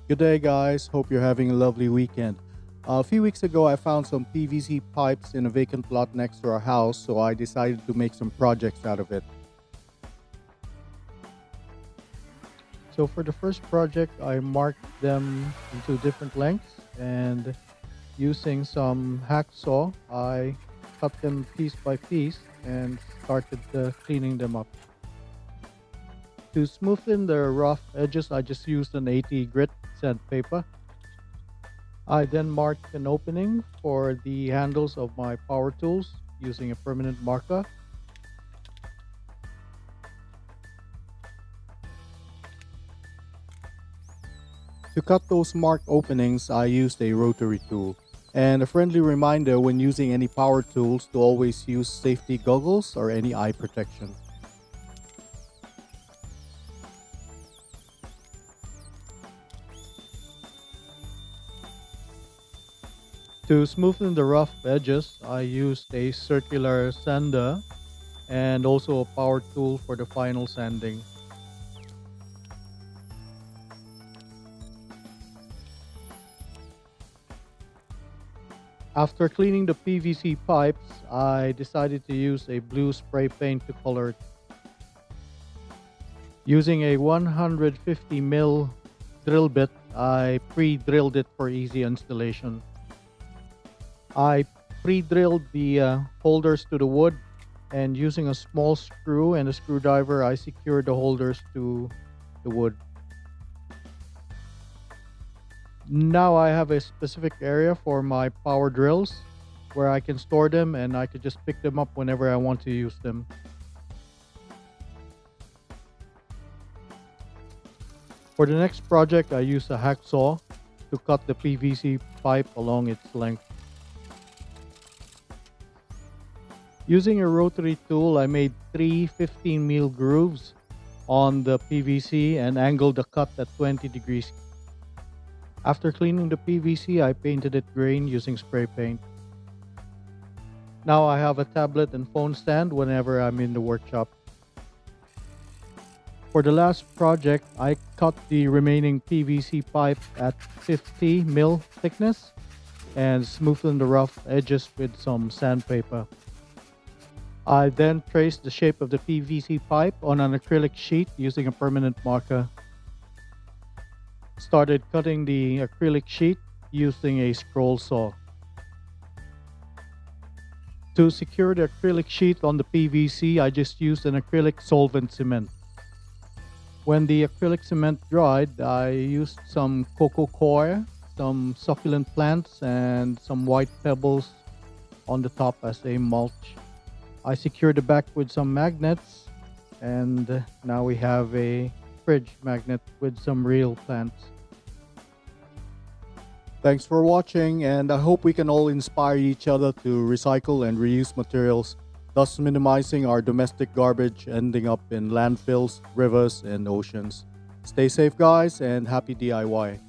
Good day, guys. Hope you're having a lovely weekend. A few weeks ago, I found some PVC pipes in a vacant lot next to our house, so I decided to make some projects out of it. So, for the first project, I marked them into different lengths and using some hacksaw, I cut them piece by piece and started cleaning them up. To smoothen the rough edges, I just used an 80 grit sandpaper. I then marked an opening for the handles of my power tools using a permanent marker. To cut those marked openings, I used a rotary tool. And a friendly reminder when using any power tools to always use safety goggles or any eye protection. To smoothen the rough edges, I used a circular sander and also a power tool for the final sanding. After cleaning the PVC pipes, I decided to use a blue spray paint to color it. Using a 150 mil drill bit, I pre-drilled it for easy installation. I pre-drilled the holders to the wood, and using a small screw and a screwdriver, I secured the holders to the wood. Now I have a specific area for my power drills where I can store them and I could just pick them up whenever I want to use them. For the next project, I use a hacksaw to cut the PVC pipe along its length. Using a rotary tool, I made three 15 mil grooves on the PVC and angled the cut at 20 degrees. After cleaning the PVC, I painted it green using spray paint. Now I have a tablet and phone stand whenever I'm in the workshop. For the last project, I cut the remaining PVC pipe at 50 mil thickness and smoothened the rough edges with some sandpaper. I then traced the shape of the PVC pipe on an acrylic sheet using a permanent marker. Started cutting the acrylic sheet using a scroll saw. To secure the acrylic sheet on the PVC, I just used an acrylic solvent cement. When the acrylic cement dried, I used some cocoa coir, some succulent plants, and some white pebbles on the top as a mulch. I secured the back with some magnets, and now we have a fridge magnet with some real plants. Thanks for watching, and I hope we can all inspire each other to recycle and reuse materials, thus minimizing our domestic garbage ending up in landfills, rivers, and oceans. Stay safe, guys, and happy DIY.